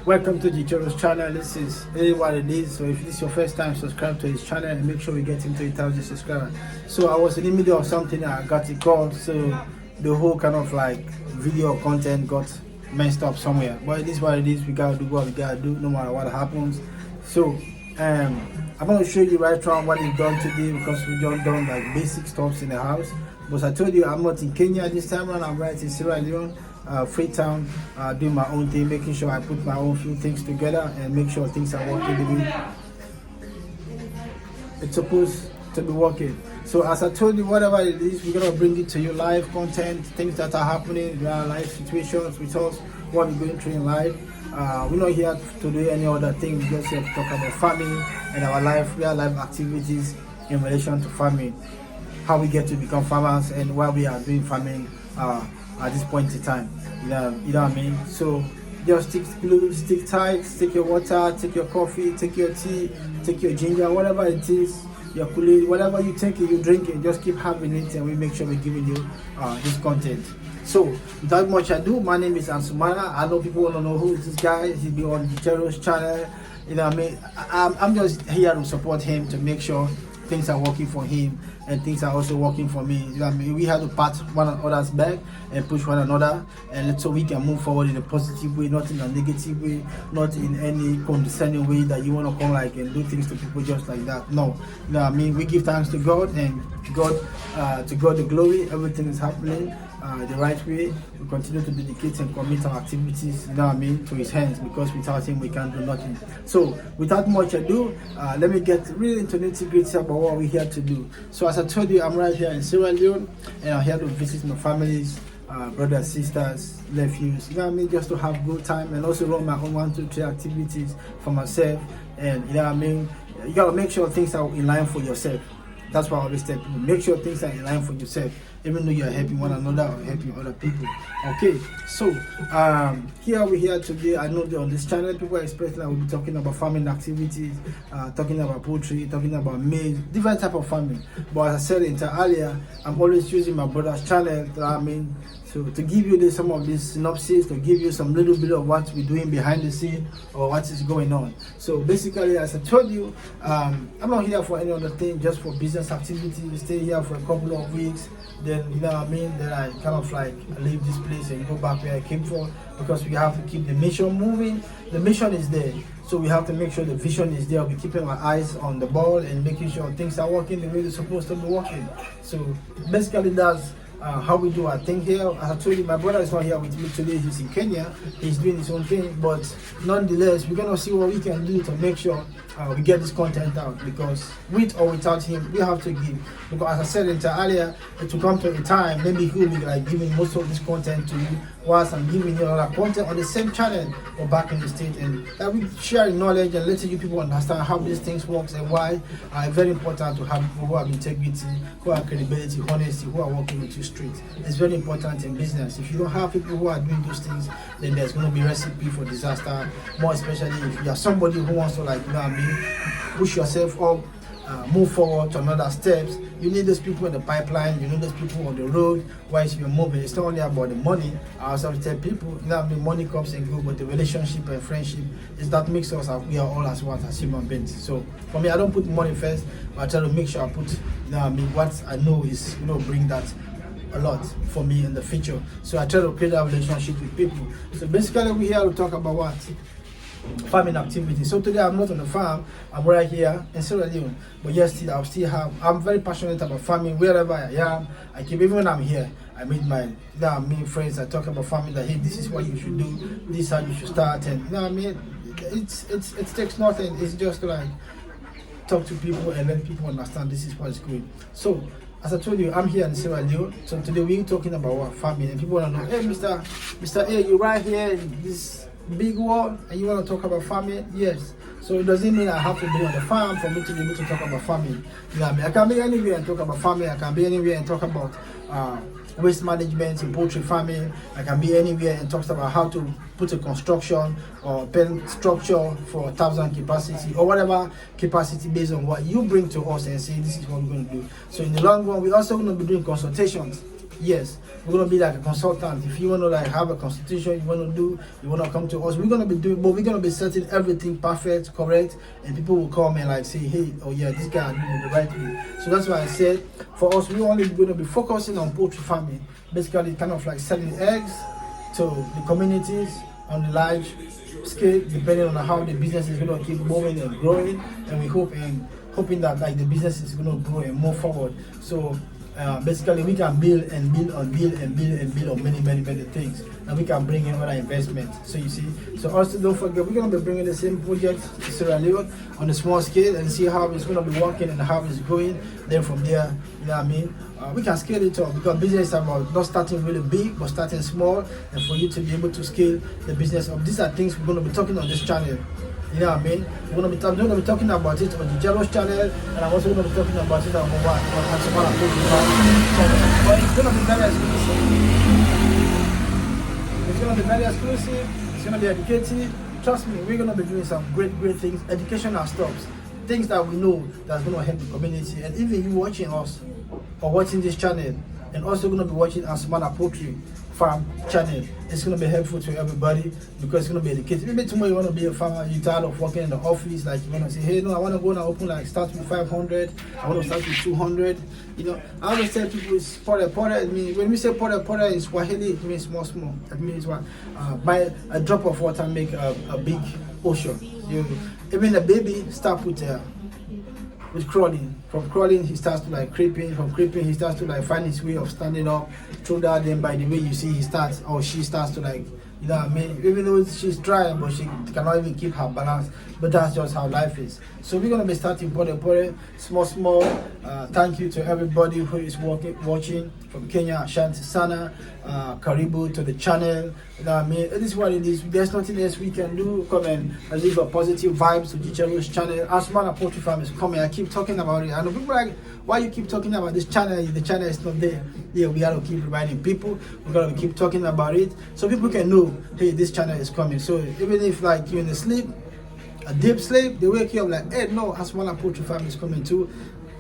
Welcome to the Joros channel. This is really what it is. So if this is your first time, subscribe to his channel and make sure we get into 8,000 subscribers. So I was in the middle of something and I got a call, so the whole kind of like video content got messed up somewhere. But it is what it is. We gotta do what we gotta do no matter what happens. So I'm gonna show you right now what we've done today, because we just done like basic stuffs in the house. But I told you I'm not in Kenya this time around. I'm right in Sierra Leone, Freetown, doing my own thing, making sure I put my own few things together and make sure things are working the way it's supposed to be working. So as I told you, whatever it is, we're gonna bring it to you, live content, things that are happening, life situations with us, what we're going through in life. We're not here to do any other thing. We're just here to talk about farming and our life, real life activities in relation to farming, how we get to become farmers and why we are doing farming at this point in time. You know what I mean? So just stick glue, stick tight, take your water, take your coffee, take your tea, take your ginger, whatever it is, your Kool-Aid, whatever you take it, you drink it, just keep having it, and we make sure we're giving you this content. So without much ado, my name is Ansumana. I know people want to know who is this guy. He'll be on the Jero's channel. You know what I mean? I'm just here to support him, to make sure things are working for him and things are also working for me. You know what I mean? We have to pat one another's back and push one another, and so we can move forward in a positive way, not in a negative way, not in any condescending way that you want to come like and do things to people just like that. No, you know what I mean? We give thanks to God, and to God the glory. Everything is happening the right way. We continue to dedicate and commit our activities, you know what I mean, to his hands, because without him we can't do nothing. So without much ado, let me get really into nitty-gritty about what we're here to do. So as I told you, I'm right here in Sierra Leone, and I'm here to visit my families, brothers, sisters, nephews, you know what I mean, just to have a good time and also run my own 1, 2, 3 activities for myself. And you know what I mean, you gotta make sure things are in line for yourself. That's why I always tell people, make sure things are in line for yourself, even though you're helping one another or helping other people. Okay, so here we're here today. I know that on this channel people are expecting that we'll be talking about farming activities, talking about poultry, talking about maize, different type of farming. But as I said earlier, I'm always using my brother's channel, I mean, so to give you some of this synopsis, to give you some little bit of what we're doing behind the scene or what is going on. So basically, as I told you, I'm not here for any other thing, just for business activity. We stay here for a couple of weeks, then you know what I mean, then I kind of like leave this place and go back where I came from, because we have to keep the mission moving. The mission is there, so we have to make sure the vision is there. We're keeping our eyes on the ball and making sure things are working the way they're supposed to be working. So basically that's how we do our thing here. As I told you, my brother is not here with me today. He's in Kenya. He's doing his own thing, but nonetheless, we're gonna see what we can do to make sure we get this content out, because with or without him, we have to give. Because as I said earlier, it will come to a time maybe he will be like giving most of this content to you, whilst I'm giving you other content on the same channel or back in the state, and that we share knowledge and letting you people understand how these things works and why it's very important to have people who have integrity, who have credibility, honesty, who are working with you straight. It's very important in business. If you don't have people who are doing those things, then there's going to be recipe for disaster. More especially if you are somebody who wants to, like, you know what I mean, push yourself up, move forward to another steps. You need those people in the pipeline, you need those people on the road. Whilst you're moving, it's not only about the money. I also tell people, you know, the money comes and goes, but the relationship and friendship is that makes us, we are all as one as human beings. So for me, I don't put money first, but I try to make sure I put, you know, what I know is, you know, bring that a lot for me in the future. So I try to create that relationship with people. So basically, we're here to talk about what? Farming activity. So today I'm not on the farm, I'm right here in Sierra Leone, but yes, I'm very passionate about farming wherever I am. I keep, even when I'm here, I meet my friends. I talk about farming, that hey, this is what you should do, this is how you should start, and you know what I mean, it takes nothing. It's just like talk to people and let people understand this is what is going. So as I told you, I'm here in Sierra Leone. So today we're talking about what? Farming, and people want to know, hey, Mr. A, you right here in this big world and you want to talk about farming? Yes. So it doesn't mean I have to be on the farm for me to be able to talk about farming. You know what I mean? I can be anywhere and talk about farming. I can be anywhere and talk about waste management in poultry farming. I can be anywhere and talk about how to put a construction or pen structure for 1,000 capacity or whatever capacity based on what you bring to us and say this is what we're going to do. So in the long run, we're also going to be doing consultations. Yes, we're gonna be like a consultant. If you wanna like have a consultation, you wanna come to us. We're gonna be doing, but we're gonna be setting everything perfect, correct, and people will come and like say, hey, oh yeah, this guy doing it the right way. So that's why I said, for us, we're only gonna be focusing on poultry farming, basically kind of like selling eggs to the communities on the large scale, depending on how the business is gonna keep moving and growing, and we hoping that like the business is gonna grow and move forward. So basically we can build and build on many things, and we can bring in other investment. So you see, so also don't forget, we're going to be bringing the same project to Sierra Leone on a small scale and see how it's going to be working and how it's going. Then from there, you know what I mean, we can scale it up, because business is about not starting really big but starting small, and for you to be able to scale the business up. These are things we're going to be talking on this channel. You know what I mean? We're going to be talking about it on the Jealous channel, and I'm also going to be talking about it on Ansumana channel. But it's going to be very exclusive. It's going to be very exclusive. It's going to be educative. Trust me, we're going to be doing some great things, educational stuff, things that we know that's going to help the community. And even you watching us or watching this channel, and also going to be watching Ansumana Poultry Farm channel, it's going to be helpful to everybody, because it's going to be educated. Maybe tomorrow you want to be a farmer, you're tired of working in the office, like you want to say, hey, no, I want to go and open, like start with 500, I want to start with 200. You know, I always tell people it's pore. It means, when we say pore in Swahili, it means small. It means what? By a drop of water make a big ocean. Even a baby start with crawling. From crawling, he starts to like creeping. From creeping, he starts to like find his way of standing up. Through that, then by the way you see, she starts to like, you know what I mean? Even though she's trying, but she cannot even keep her balance. But that's just how life is. So we're gonna be starting pore, small. Thank you to everybody who is watching from Kenya, Ashanti Sana, Karibu to the channel. You know what I mean? It is what it is. There's nothing else we can do. Come and leave a positive vibes to Gicheru's channel. Ansumana Poultry Farm is coming. I keep talking about it. I know people are like, why you keep talking about this channel? The channel is not there. Yeah, we gotta keep reminding people. We gotta keep talking about it so people can know, hey, this channel is coming. So even if like you're in a deep sleep, they wake you up like, hey, no, Ansumana Poultry Farm is coming too.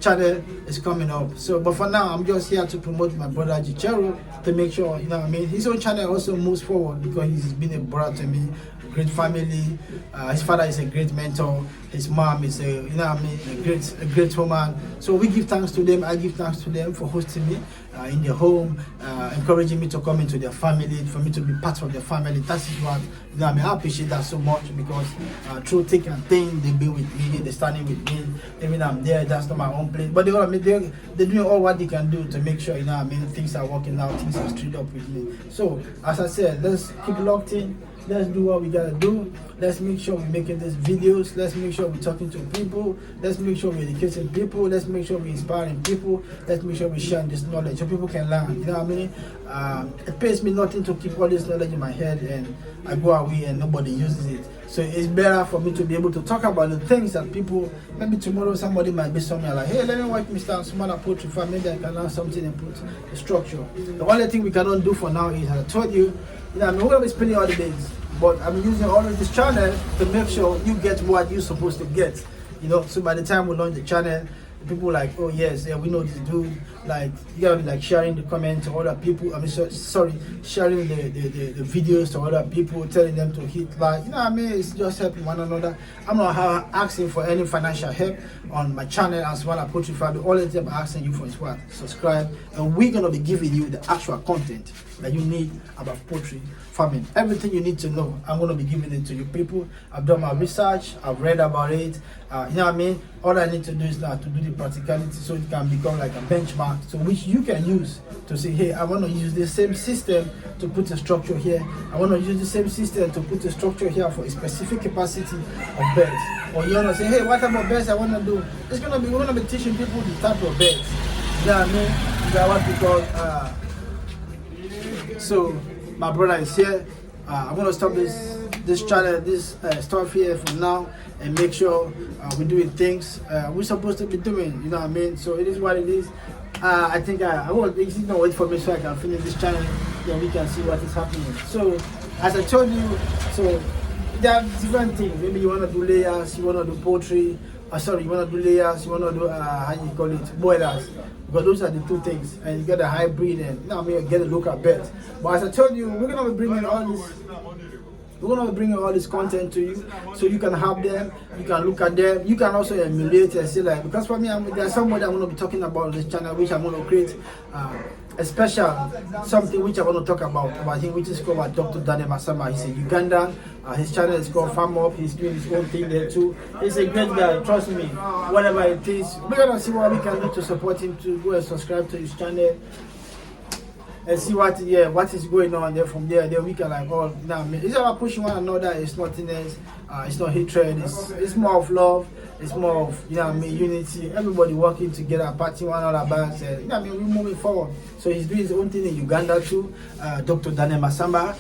Channel is coming up. So, but for now, I'm just here to promote my brother Gicheru, to make sure, you know what I mean, his own channel also moves forward, because he's been a brother to me, great family. His father is a great mentor. His mom is a, you know what I mean, a great woman. So we give thanks to them. I give thanks to them for hosting me in their home, encouraging me to come into their family, for me to be part of their family. That is what, you know what I mean, I appreciate that so much, because through thick and thin, they be with me, they're standing with me. Even I'm there, that's not my own place. But they, they're doing all what they can do to make sure, you know what I mean, things are working out, things are straight up with me. So, as I said, let's keep locked in. Let's do what we gotta do. Let's make sure we're making these videos. Let's make sure we're talking to people. Let's make sure we're educating people. Let's make sure we're inspiring people. Let's make sure we're sharing this knowledge so people can learn. You know what I mean? It pays me nothing to keep all this knowledge in my head and I go away and nobody uses it. So it's better for me to be able to talk about the things that people, maybe tomorrow somebody might be somewhere like, hey, let me watch Mr. Ansumana Poultry Farm. Maybe I can learn something and put a structure. The only thing we cannot do for now is, as I told you, you know, I mean, we're going to be spending all the days, but I'm using all of this channel to make sure you get what you're supposed to get, you know. So by the time we launch the channel, people like, oh yes, yeah, we know this dude. Like, you gotta be like sharing the comments to other people. I mean, sharing the videos to other people, telling them to hit like, you know what I mean? It's just helping one another. I'm not asking for any financial help on my channel Ansumana Poultry Farm. The only thing I'm asking you for is what? Subscribe, and we're gonna be giving you the actual content that you need about poultry farming. Everything you need to know, I'm gonna be giving it to you people. I've done my research, I've read about it. You know what I mean? All I need to do is now to do the practicality so it can become like a benchmark, so which you can use to say, hey, I want to use the same system to put a structure here. I want to use the same system to put a structure here for a specific capacity of beds. Or you want to say, hey, what type of beds I want to do? We're gonna be teaching people the type of beds. You know what I mean? That's what we call. So my brother is here. I'm gonna stop this channel, this stuff here for now, and make sure we're doing things we're supposed to be doing. You know what I mean? So it is what it is. I think I will wait for me so I can finish this channel, then we can see what is happening. So as I told you, so there are different things. Maybe you want to do layers, you want to do poultry, sorry, you want to do layers, you want to do how you call it, boilers, because those are the two things. And you get a hybrid, and you know what I mean, get a local bet. But as I told you, we're gonna be bringing all this. We're gonna be bringing all this content to you, so you can have them, you can look at them, you can also emulate and see like. Because for me, there's somebody I'm gonna be talking about on this channel, which I'm gonna create a special something which I want to talk about him, which is called Dr. Daniel Masamba. He's a Ugandan. His channel is called Farm Up. He's doing his own thing there too. He's a great guy. Trust me. Whatever it is, we're gonna see what we can do to support him. To go and subscribe to his channel and see what is going on there. From there, then we can like, oh, nah, man, it's about pushing one another. It's nothing else. It's not hatred. It's more of love. It's more of, you know what I mean, unity. Everybody working together, patting one another back. You know what I mean, we're moving forward. So he's doing his own thing in Uganda too. Dr. Daniel Masamba.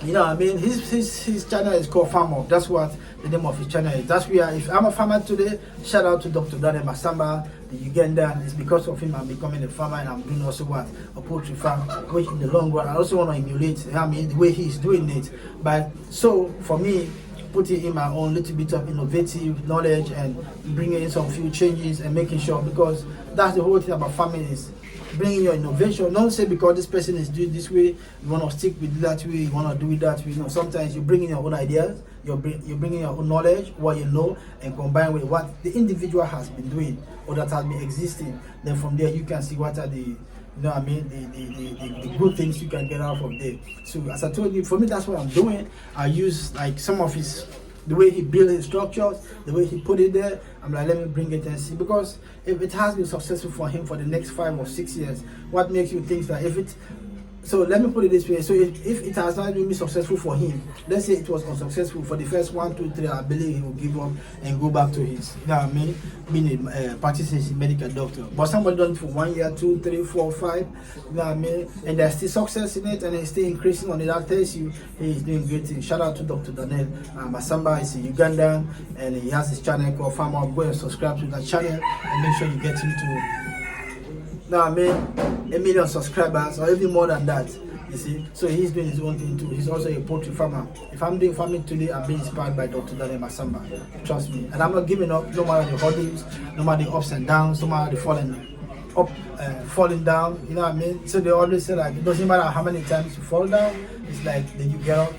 You know what I mean? His channel is called Farm Up. That's what the name of his channel is. That's where, if I'm a farmer today, shout out to Dr. Daniel Masamba, the Ugandan. It's because of him I'm becoming a farmer, and I'm doing also what? A poultry farm, which in the long run, I also want to emulate, I mean, the way he's doing it. But so, for me, putting in my own little bit of innovative knowledge and bringing in some few changes and making sure, because that's the whole thing about farming is bringing your innovation. Don't say because this person is doing this way, you want to stick with that way, you want to do it that way. You know, sometimes you bring in your own ideas, you're bringing your own knowledge, what you know, and combine with what the individual has been doing or that has been existing. Then from there, you can see what are the, you know what I mean, the good things you can get out from there. So as I told you, for me, that's what I'm doing. I use like some of his, the way he built his structures, the way he put it there. I'm like, let me bring it and see. Because if it has been successful for him for the next 5 or 6 years, what makes you think that if it, so let me put it this way. So if it has not been successful for him, let's say it was unsuccessful for the first 1, 2, 3, I believe he will give up and go back to his, you know what I mean, being a practicing medical doctor. But somebody done it for 1 year, 2, 3, 4, 5, you know what I mean, and there's still success in it and it's still increasing on it. That tells you he's doing great things. Shout out to Dr. Daniel Masamba. He's a Ugandan and he has his channel called Farm Up. Go and subscribe to that channel and make sure you get him to, now I mean, 1 million subscribers or even more than that. You see, so he's doing his own thing too. He's also a poultry farmer. If I'm doing farming today, I'm being inspired by Dr. Daniel Masamba. Trust me, and I'm not giving up. No matter the hurdles, no matter the ups and downs, no matter the falling down. You know what I mean? So they always say like, it doesn't matter how many times you fall down. It's like then you get up.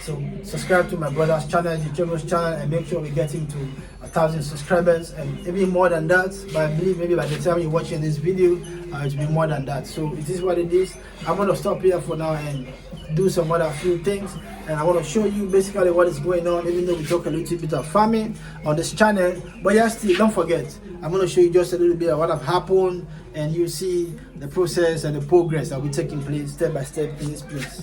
So subscribe to my brother's channel, the Channel's channel, and make sure we get him to 1,000 subscribers and even more than that. But I believe maybe by the time you're watching this video, it will be more than that. So it is what it is. I'm going to stop here for now and do some other few things. And I want to show you basically what is going on, even though we talk a little bit of farming on this channel. But yeah, still, don't forget, I'm going to show you just a little bit of what have happened, and you see the process and the progress that will be taking place step by step in this place.